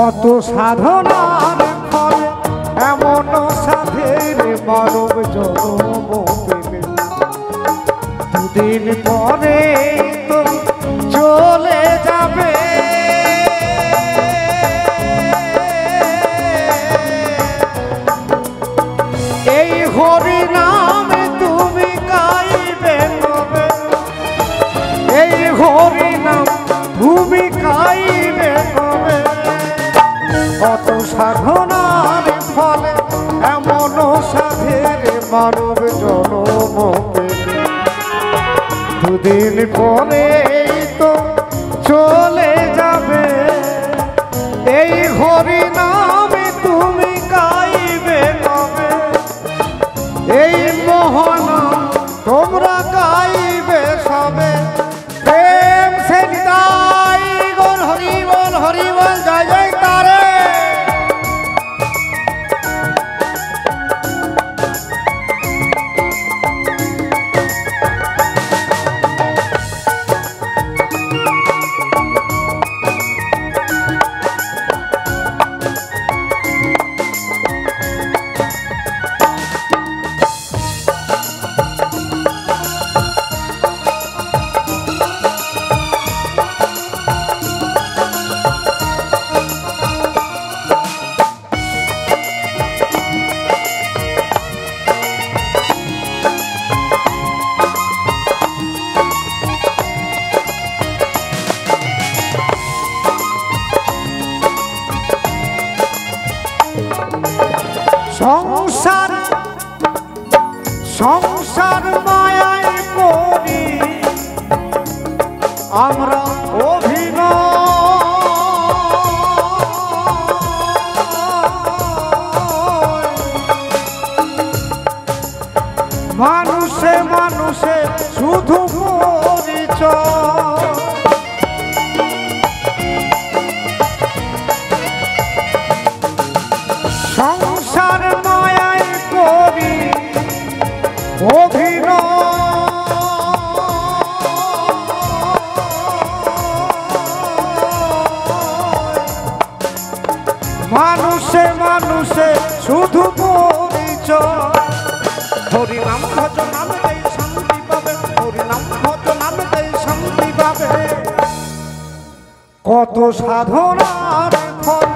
কত সাধনার ফলে এমন সাধের মানব জন্ম পেলে, দুদিন পরে তো চলে যাবে। এই হরি নামে তুমি গাইবে তবে, এই হরি নাম তুমি গাইবে তবে। কত সাধনার ফলে এমন সাধের মানব জন্ম পেলে, দুদিন পরে তো চলে যাবে। এই হরি নামে তুমি গাইবে তবে, এই মহানাম তোমরা গাইবে সবে। প্রেম সে নিতাই গৌর হরি বল জয় জয় তারে। সংসার সংসার মায়ায় করি আমরা অভিনয়, মানুষে মানুষে শুধু পরিচয়। সংসার মায়ায় করি অভিনয়, মানুষে মানুষে শুধু পরিচয়। হরি নাম ভজ নামে দেই শান্তি পাবে, হরি নাম ভজ নামে দেই শান্তি পাবে। কত সাধনার ফল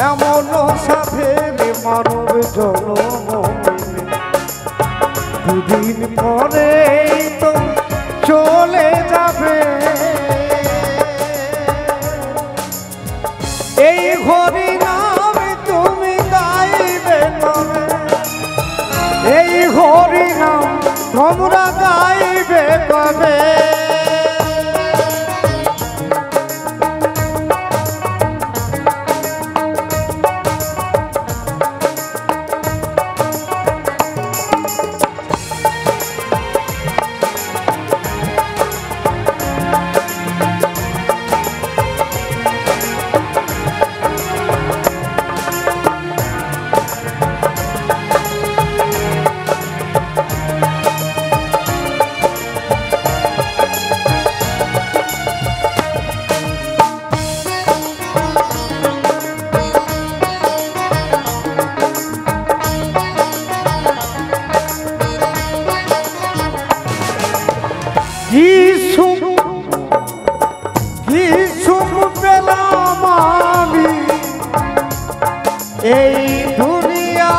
এমন সাধের মানব জন্ম পেলে, দুদিন পরে তো চলে যাবে। এই হরি নামে তুমি গাইবে তবে, এই হরি নাম তোমরা গাইবে তবে। কি সুখ পেলাম আমি এই দুনিয়া,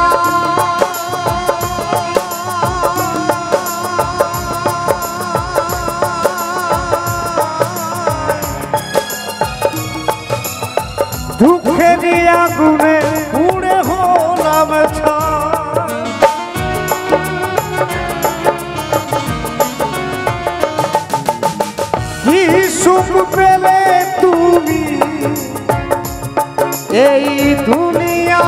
দুঃখের আগুনে পুড়ে হলাম ছাই। কি সুখ পেলে তুমি এই দুনিয়া,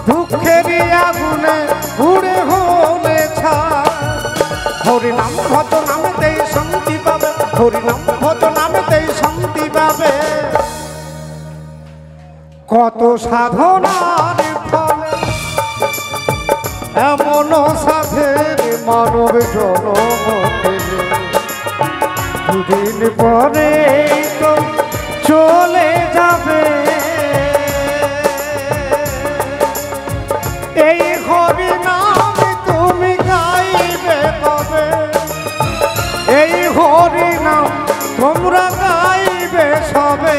দুঃখের আগুনে পুড়ে হলে ছাই। হরি নাম ভজ নামেতেই শান্তি পাবে, হরি নাম ভজ নামেতেই শান্তি পাবে। কত সাধনার ফলে এমন সাধের মানব জন্ম পেলে, দুদিন পরে তো চলে যাবে এই হরি নাম তুমি গাইবে কবে এই হরি নাম তোমরা গাইবে সবে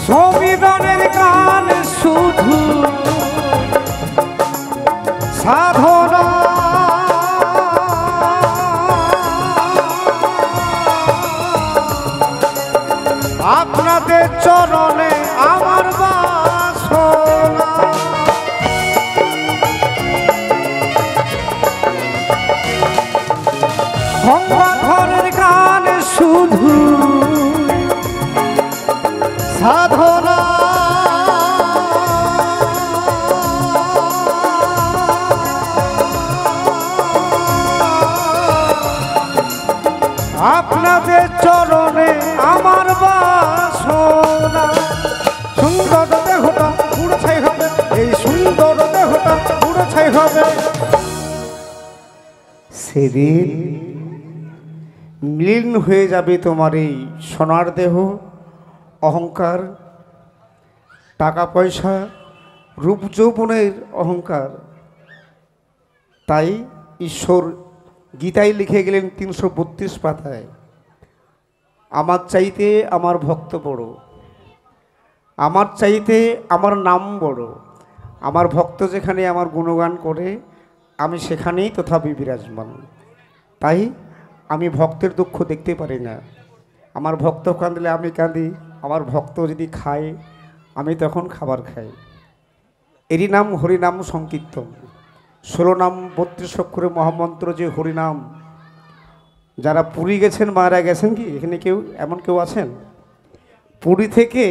সমীরণের গান শুধু সাধনা আপনাদের চরণে আমার বাসনা গঙ্গাধরের গান শুধু সাধনা আপনাদের চরণে আমার বাসনা সুন্দর দেহটা পুরো ছাই হবে এই সুন্দর দেহটা পুরো ছাই হবে সেদিন মিলিন হয়ে যাবে তোমার এই সোনার দেহ অহংকার টাকা পয়সা রূপ যৌবনের অহংকার তাই ঈশ্বর গীতায় লিখে গেলেন ৩৩২ পাতায় আমার চাইতে আমার ভক্ত বড় আমার চাইতে আমার নাম বড় আমার ভক্ত যেখানে আমার গুণগান করে আমি সেখানেই তথাপি বিরাজমান তাই আমি ভক্তের দুঃখ দেখতে পারি না আমার ভক্ত কাঁদলে আমি কাঁদি আমার ভক্ত যদি খায় আমি তখন খাবার খাই এরই নাম হরিনাম সংকীর্তন 16 নাম 32 অক্ষরে মহামন্ত্র যে হরিনাম যারা পুরী গেছেন মারা গেছেন কি এখানে কেউ এমন কেউ আছেন পুরী থেকে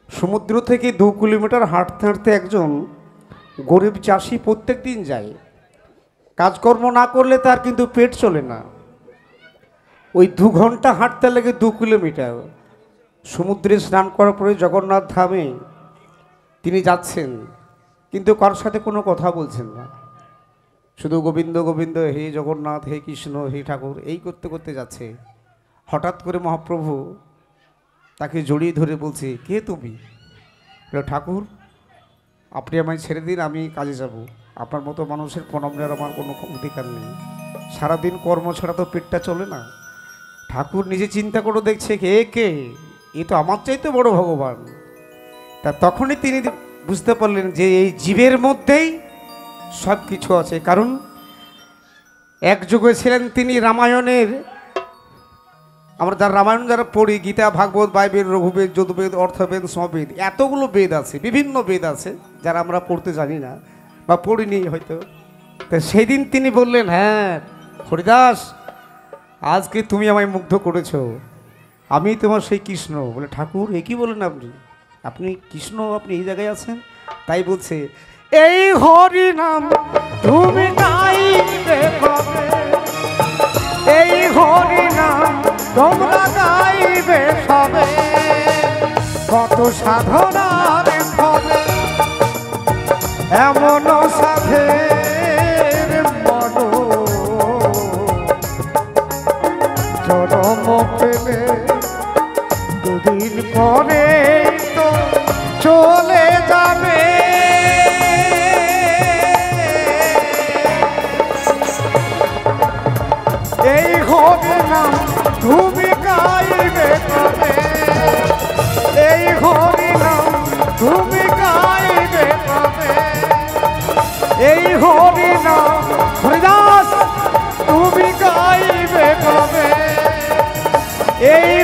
সমুদ্র থেকে 2 কিলোমিটার হাঁটতে হাঁটতে একজন গরিব চাষি প্রত্যেক দিন যায় কাজকর্ম না করলে তার কিন্তু পেট চলে না ওই 2 ঘন্টা হাঁটতে লাগে 2 কিলোমিটার সমুদ্রে স্নান করার পরে জগন্নাথ ধামে তিনি যাচ্ছেন কিন্তু কারোর সাথে কোনো কথা বলছেন না শুধু গোবিন্দ গোবিন্দ হে জগন্নাথ হে কৃষ্ণ হে ঠাকুর এই করতে করতে যাচ্ছে হঠাৎ করে মহাপ্রভু তাকে জড়িয়ে ধরে বলছে কে তুমি ঠাকুর আপনি আমায় ছেড়ে দিন আমি কাজে যাব আপনার মতো মানুষের প্রণাম নেওয়ার আমার কোনো অধিকার নেই সারাদিন কর্ম ছাড়া তো পেটটা চলে না ঠাকুর নিজে চিন্তা করে দেখছে কে এ তো আমার চাইতে বড় ভগবান তা তখনই তিনি বুঝতে পারলেন যে এই জীবের মধ্যেই সব কিছু আছে কারণ এক যুগে ছিলেন তিনি রামায়ণের আমরা যারা রামায়ণ যারা পড়ি গীতা ভাগবত বাইবেল রঘুবেদ যদুবেদ অর্থবেদ সমবেদ এতগুলো বেদ আছে বিভিন্ন বেদ আছে যারা আমরা পড়তে জানি না বা পড়িনি হয়তো তো সেদিন তিনি বললেন হ্যাঁ হরিদাস আজকে তুমি আমায় মুগ্ধ করেছো আমি তোমার সেই কৃষ্ণ বলে ঠাকুর এ কি বলেন আপনি আপনি কৃষ্ণ আপনি এই জায়গায় আছেন তাই বলছে এই হরি নাম তুমি গাইবে কবে এই হরি নাম তোমরা গাইবে সবে কত সাধনার হবে এমন সাধের মন জনম পেলে দুদিন পরে তো চলে যাবে এই হরি নাম তুমি গাইবে কবে এই হরি নাম তুমি গাইবে কবে এই